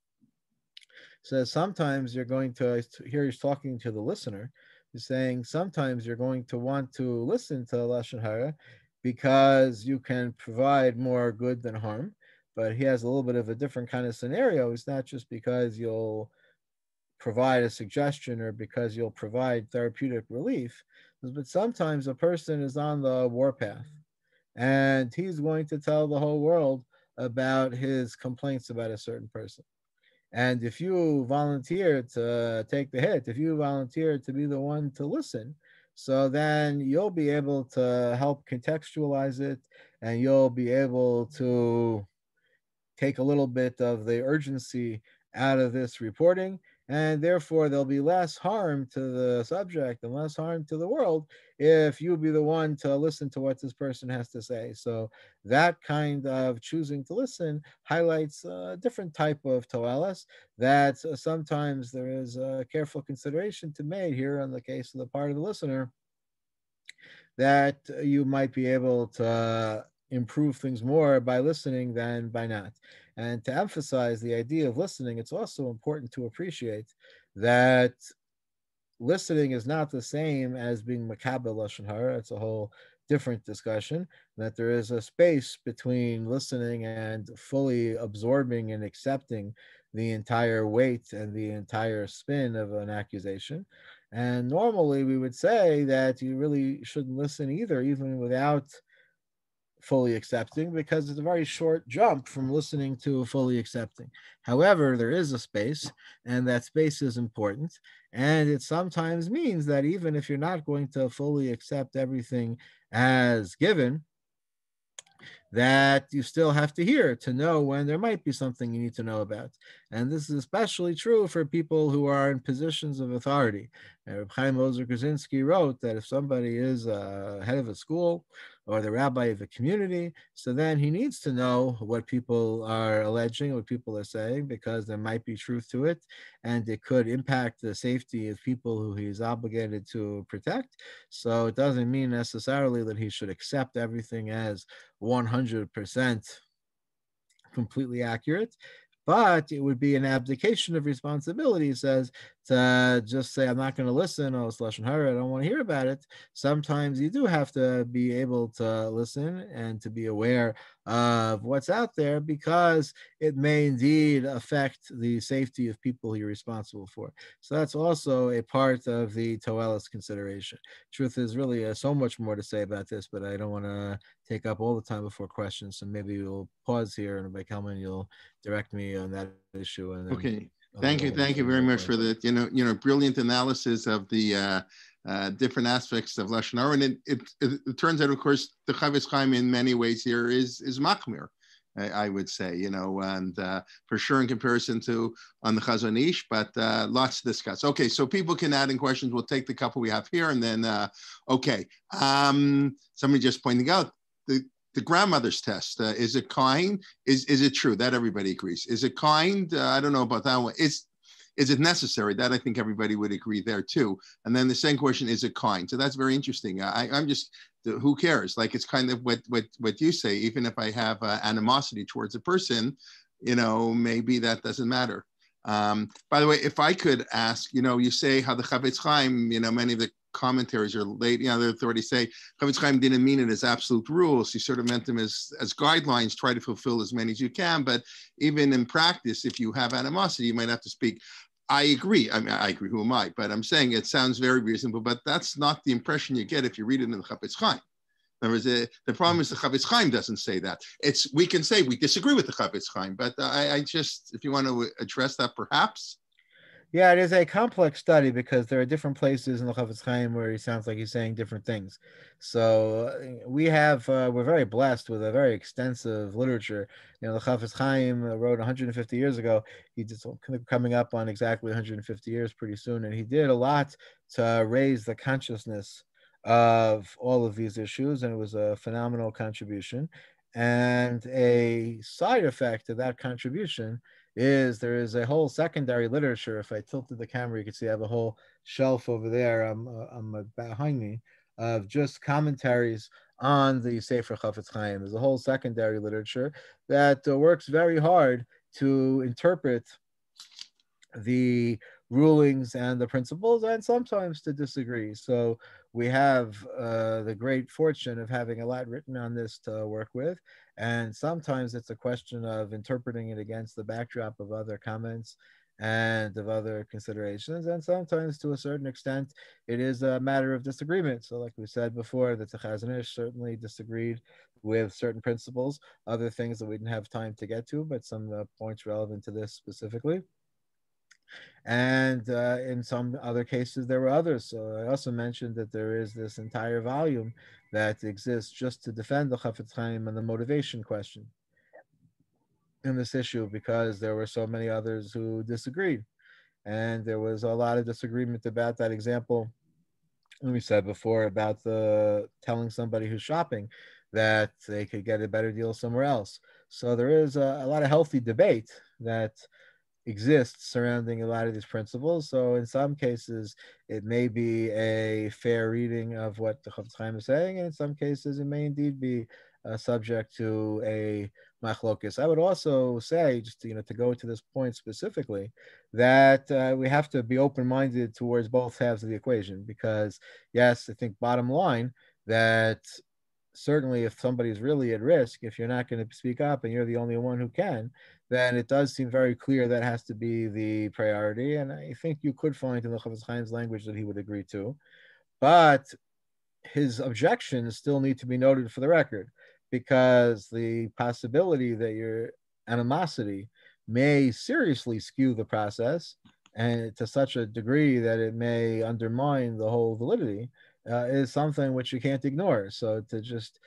Says sometimes you're going to, here he's talking to the listener, he's saying sometimes you're going to want to listen to Lashon Hara because you can provide more good than harm. But he has a little bit of a different kind of scenario. It's not just because you'll provide a suggestion or because you'll provide therapeutic relief, but sometimes a person is on the warpath and he's going to tell the whole world about his complaints about a certain person. And if you volunteer to take the hit, if you volunteer to be the one to listen, so then you'll be able to help contextualize it, and you'll be able to take a little bit of the urgency out of this reporting, and therefore there'll be less harm to the subject and less harm to the world if you be the one to listen to what this person has to say. So that kind of choosing to listen highlights a different type of toelis that sometimes there is a careful consideration to made here on the case of the part of the listener, that you might be able to improve things more by listening than by not. And to emphasize the idea of listening, it's also important to appreciate that listening is not the same as being makabel lashon hara. It's a whole different discussion. That there is a space between listening and fully absorbing and accepting the entire weight and the entire spin of an accusation. And normally we would say that you really shouldn't listen either, even without fully accepting, because it's a very short jump from listening to fully accepting. However, there is a space, and that space is important. And it sometimes means that even if you're not going to fully accept everything as given, that you still have to hear to know when there might be something you need to know about. And this is especially true for people who are in positions of authority. Reb Chaim Ozer Krasinski wrote that if somebody is head of a school or the rabbi of a community, so then he needs to know what people are alleging, what people are saying, because there might be truth to it, and it could impact the safety of people who he's obligated to protect. So it doesn't mean necessarily that he should accept everything as 100% completely accurate, but it would be an abdication of responsibility, he says, to just say, I'm not going to listen, oh, it's lashon hara, I don't want to hear about it. Sometimes you do have to be able to listen and to be aware of what's out there, because it may indeed affect the safety of people you're responsible for. So that's also a part of the toelis consideration. Truth is really so much more to say about this, but I don't want to take up all the time before questions. So maybe we'll pause here, and by Feldman, you'll direct me on that issue. And then okay. Thank you very much for that. Brilliant analysis of the different aspects of Lashon Hara. And it turns out, of course, the Chavetz Chaim in many ways here is machmir, I would say, and for sure in comparison to on the Chazon Ish, but lots to discuss. Okay, so people can add in questions. We'll take the couple we have here, and then, somebody just pointing out the grandmother's test. Is it kind? Is it true? That everybody agrees. Is it kind? I don't know about that one. Is it necessary? That I think everybody would agree there too. And then the second question, is it kind? So that's very interesting. I'm just, who cares? Like, it's kind of what you say, even if I have animosity towards a person, maybe that doesn't matter. By the way, if I could ask, you say how the Chavetz Chaim, many of the commentaries are late, the authorities say Chavetz Chaim didn't mean it as absolute rules. He sort of meant them as guidelines, try to fulfill as many as you can. But even in practice, if you have animosity, you might have to speak. I agree. I mean, I agree. Who am I? But I'm saying it sounds very reasonable, but that's not the impression you get if you read it in the Chavetz Chaim. In other words, the problem is the Chavetz Chaim doesn't say that. We can say we disagree with the Chavetz Chaim, but I just, if you want to address that, perhaps. Yeah, it is a complex study because there are different places in the Chavetz Chaim where he sounds like he's saying different things. So we're very blessed with a very extensive literature. The Chavetz Chaim wrote 150 years ago. He did coming up on exactly 150 years pretty soon, and he did a lot to raise the consciousness of all of these issues, and it was a phenomenal contribution. And a side effect of that contribution is there is a whole secondary literature. If I tilted the camera, you can see I have a whole shelf over there behind me of just commentaries on the Sefer Chavetz Chaim. There's a whole secondary literature that works very hard to interpret the rulings and the principles, and sometimes to disagree. So we have the great fortune of having a lot written on this to work with. And sometimes it's a question of interpreting it against the backdrop of other comments and of other considerations. And sometimes, to a certain extent, it is a matter of disagreement. So like we said before, the Chazon Ish certainly disagreed with certain principles, other things that we didn't have time to get to, but some points relevant to this specifically. And in some other cases, there were others. So I also mentioned that there is this entire volume that exists just to defend the Chavetz Chaim and the motivation question in this issue, because there were so many others who disagreed. And there was a lot of disagreement about that example we said before about the telling somebody who's shopping that they could get a better deal somewhere else. So there is a lot of healthy debate that exists surrounding a lot of these principles. So in some cases, it may be a fair reading of what the Chavetz Chaim is saying, and in some cases, it may indeed be subject to a machlokes. I would also say, just to go to this point specifically, that we have to be open-minded towards both halves of the equation, because yes, I think bottom line that certainly if somebody's really at risk, if you're not going to speak up and you're the only one who can, then it does seem very clear that has to be the priority. And I think you could find in the Chavetz Chaim's language that he would agree to. But his objections still need to be noted for the record, because the possibility that your animosity may seriously skew the process, and to such a degree that it may undermine the whole validity, is something which you can't ignore. So to just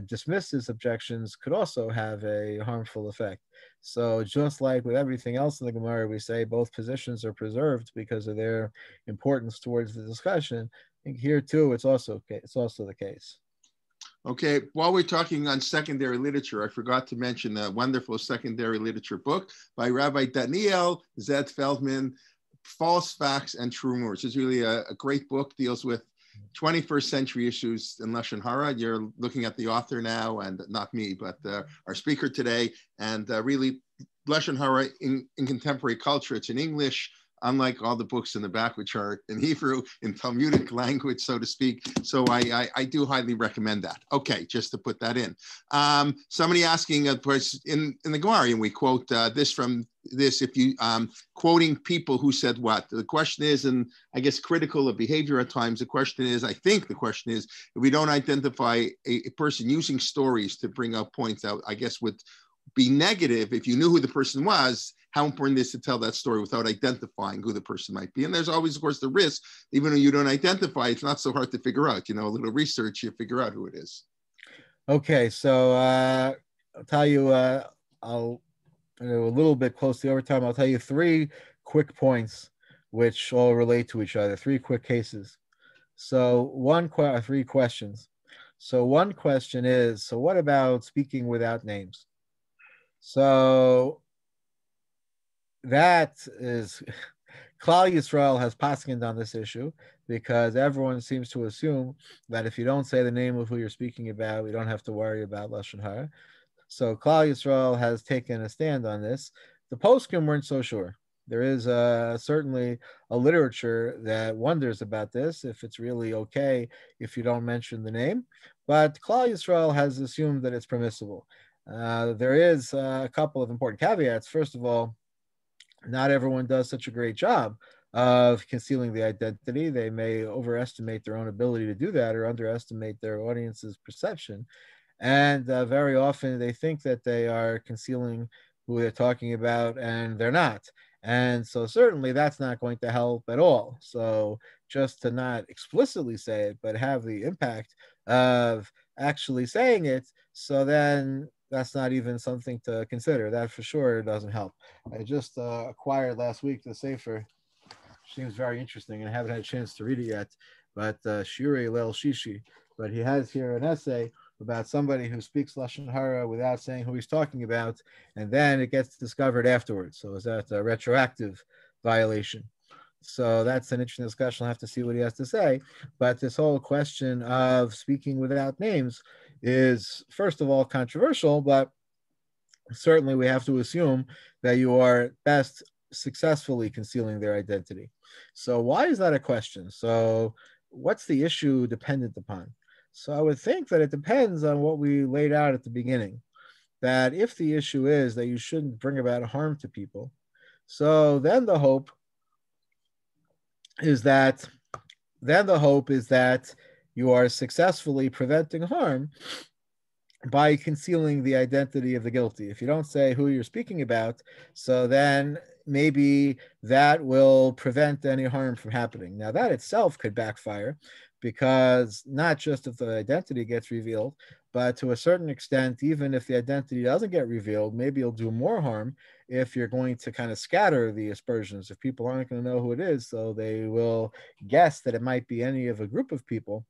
dismiss his objections could also have a harmful effect. So just like with everything else in the Gemara, we say both positions are preserved because of their importance towards the discussion. I think here too, it's also the case. Okay, while we're talking on secondary literature, I forgot to mention a wonderful secondary literature book by Rabbi Daniel Z. Feldman, False Facts and True Rumors. It's really a great book, deals with 21st century issues in Lashon Hara. You're looking at the author now, and not me, but our speaker today, and really Lashon Hara in contemporary culture. It's in English, unlike all the books in the back, which are in Hebrew, in Talmudic language, so to speak. So I do highly recommend that. Okay, just to put that in. Somebody asking, of course, in the Gemara, and we quote this from this, if you quoting people who said what. The question is, and I guess critical of behavior at times, I think the question is, if we don't identify a person using stories to bring up points out, I guess would be negative if you knew who the person was how important it is to tell that story without identifying who the person might be. And there's always, of course, the risk, even though you don't identify, it's not so hard to figure out. A little research, you figure out who it is. Okay, so I'll tell you, I'll a little bit close to overtime. I'll tell you 3 quick points which all relate to each other, 3 quick cases. So 3 questions. So one question is, so what about speaking without names? So that is, Klal Yisrael has paskined on this issue because everyone seems to assume that if you don't say the name of who you're speaking about, we don't have to worry about Lashon Hara. So Klal Yisrael has taken a stand on this. The poskim weren't so sure. There is certainly a literature that wonders about this, if it's really okay if you don't mention the name. But Klal Yisrael has assumed that it's permissible. There is a couple of important caveats. First of all, not everyone does such a great job of concealing the identity. They may overestimate their own ability to do that or underestimate their audience's perception. And very often they think that they are concealing who they're talking about, and they're not. And so certainly that's not going to help at all. So just to not explicitly say it, but have the impact of actually saying it, so then that's not even something to consider. That for sure doesn't help. I just acquired last week the Sefer. Seems very interesting, and I haven't had a chance to read it yet. But Shirei Leil Shishi. But he has here an essay about somebody who speaks Lashon Hara without saying who he's talking about, and then it gets discovered afterwards. So is that a retroactive violation? So that's an interesting discussion. I'll have to see what he has to say. But this whole question of speaking without names is, first of all, controversial, but certainly we have to assume that you are best successfully concealing their identity. So why is that a question? So what's the issue dependent upon? So I would think that it depends on what we laid out at the beginning, that if the issue is that you shouldn't bring about harm to people, so then the hope is that you are successfully preventing harm by concealing the identity of the guilty. If you don't say who you're speaking about, so then maybe that will prevent any harm from happening. Now that itself could backfire, because not just if the identity gets revealed, but to a certain extent, even if the identity doesn't get revealed, maybe you'll do more harm if you're going to kind of scatter the aspersions. If people aren't going to know who it is, so they will guess that it might be any of a group of people,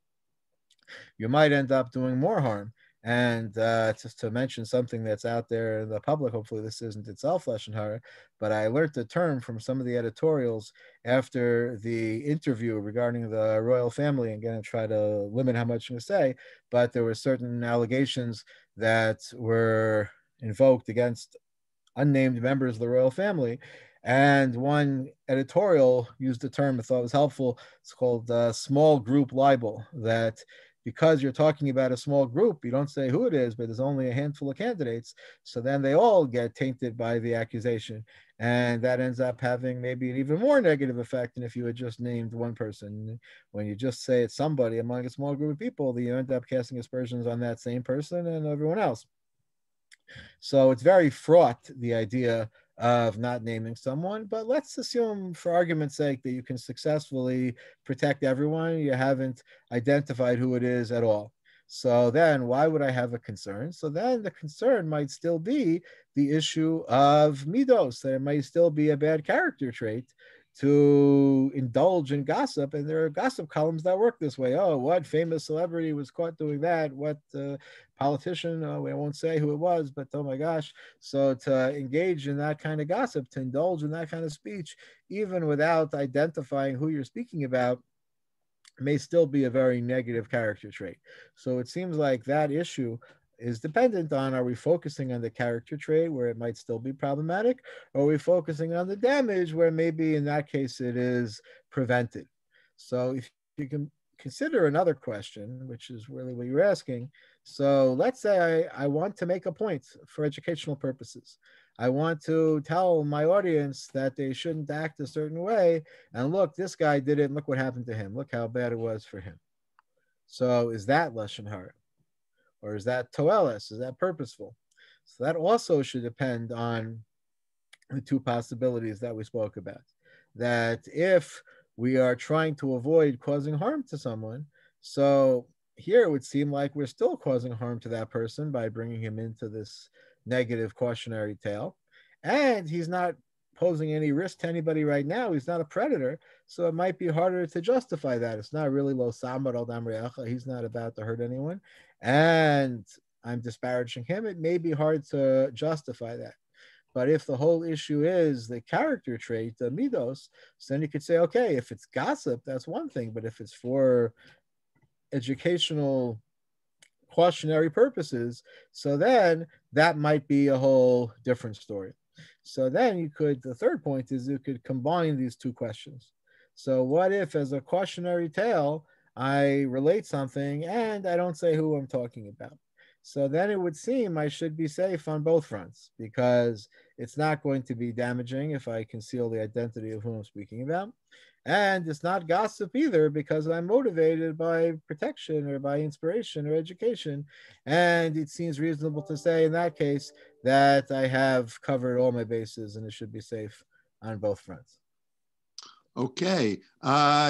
you might end up doing more harm. And just to mention something that's out there in the public, hopefully this isn't itself Lashon Hara, but I learned the term from some of the editorials after the interview regarding the royal family. I'm going to try to limit how much I'm going to say, but there were certain allegations that were invoked against unnamed members of the royal family. And one editorial used a term I thought was helpful. It's called small group libel, that because you're talking about a small group, you don't say who it is, but there's only a handful of candidates. So then they all get tainted by the accusation. And that ends up having maybe an even more negative effect than if you had just named one person. When you just say it's somebody among a small group of people, you end up casting aspersions on that same person and everyone else. So it's very fraught, the idea of not naming someone, but let's assume for argument's sake that you can successfully protect everyone. You haven't identified who it is at all. So then why would I have a concern? So then the concern might still be the issue of midos, that it might still be a bad character trait to indulge in gossip. And there are gossip columns that work this way. Oh, what famous celebrity was caught doing that? What politician, we won't say who it was, but oh my gosh. So to engage in that kind of gossip, to indulge in that kind of speech, even without identifying who you're speaking about, may still be a very negative character trait. So it seems like that issue is dependent on, are we focusing on the character trait where it might still be problematic, or are we focusing on the damage where maybe in that case it is prevented? So if you can consider another question, which is really what you're asking. So let's say I want to make a point for educational purposes. I want to tell my audience that they shouldn't act a certain way. And look, this guy did it. And look what happened to him. Look how bad it was for him. So is that Lashon Hara? Or is that Toeles? Is that purposeful? So that also should depend on the two possibilities that we spoke about. That if we are trying to avoid causing harm to someone, so here it would seem like we're still causing harm to that person by bringing him into this negative cautionary tale. And he's not posing any risk to anybody right now. He's not a predator. So it might be harder to justify that. It's not really lo samar al dam reacha. He's not about to hurt anyone. And I'm disparaging him. It may be hard to justify that. But if the whole issue is the character trait, the midos, so then you could say, okay, if it's gossip, that's one thing. But if it's for educational cautionary purposes, so then that might be a whole different story. So then you could, the third point is you could combine these two questions. So what if, as a cautionary tale, I relate something and I don't say who I'm talking about? So then it would seem I should be safe on both fronts, because it's not going to be damaging if I conceal the identity of who I'm speaking about. And it's not gossip either, because I'm motivated by protection or by inspiration or education. And it seems reasonable to say in that case that I have covered all my bases and it should be safe on both fronts. Okay,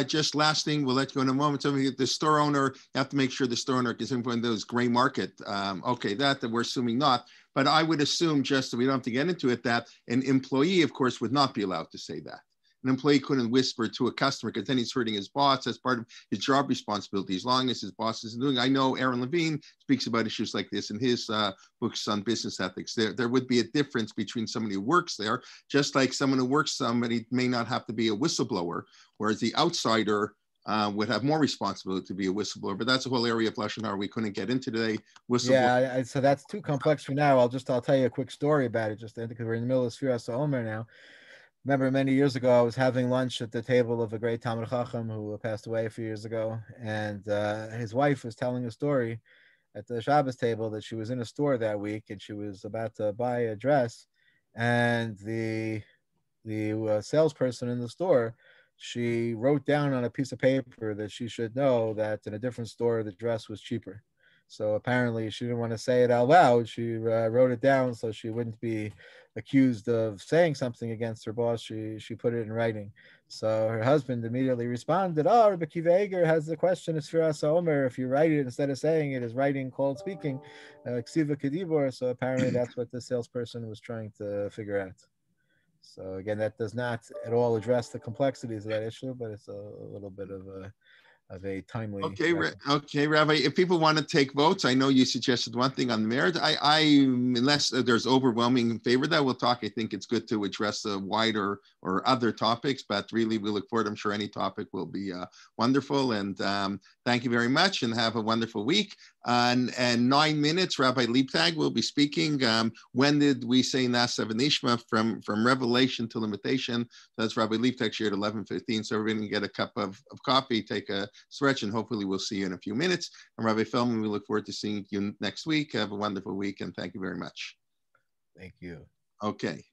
just last thing, we'll let you go in a moment. So the store owner, you have to make sure the store owner is in one of those gray market. Okay, that we're assuming not, but I would assume, just so we don't have to get into it, that an employee, of course, would not be allowed to say that. An employee couldn't whisper to a customer, because then he's hurting his boss. That's part of his job responsibility, as long as his boss isn't doing. I know Aaron Levine speaks about issues like this in his books on business ethics. There would be a difference between somebody who works there, just like someone who works, somebody may not have to be a whistleblower, whereas the outsider would have more responsibility to be a whistleblower. But that's a whole area of Lashon Hara we couldn't get into today. Yeah, so that's too complex for now. I'll tell you a quick story about it, just because we're in the middle of Sfiras Omer now. Remember, many years ago, I was having lunch at the table of a great Talmid Chacham who passed away a few years ago, and his wife was telling a story at the Shabbos table that she was in a store that week and she was about to buy a dress, and the salesperson in the store, she wrote down on a piece of paper that she should know that in a different store the dress was cheaper. So apparently she didn't want to say it out loud. She wrote it down so she wouldn't be accused of saying something against her boss. She put it in writing. So her husband immediately responded, "Oh, Rabbi Akiva Eiger has the question of Sfiras Omer. If you write it instead of saying it, is writing called speaking? Ksiva Kedibor." So apparently that's what the salesperson was trying to figure out. So again, that does not at all address the complexities of that issue, but it's a little bit of a timely. Okay, Rabbi. If people want to take votes, I know you suggested one thing on the marriage. I unless there's overwhelming in favor of that, we'll talk. I think it's good to address the wider or other topics, but really we look forward. I'm sure any topic will be wonderful. And thank you very much, and have a wonderful week. And 9 minutes, Rabbi Liebtag will be speaking. When did we say Nasa V'Nishma from Revelation to Limitation? That's Rabbi Liebtag shared 11:15. So we're going to get a cup of coffee, take a stretch, and hopefully we'll see you in a few minutes. And Rabbi Feldman, we look forward to seeing you next week. Have a wonderful week, and thank you very much. Thank you. Okay.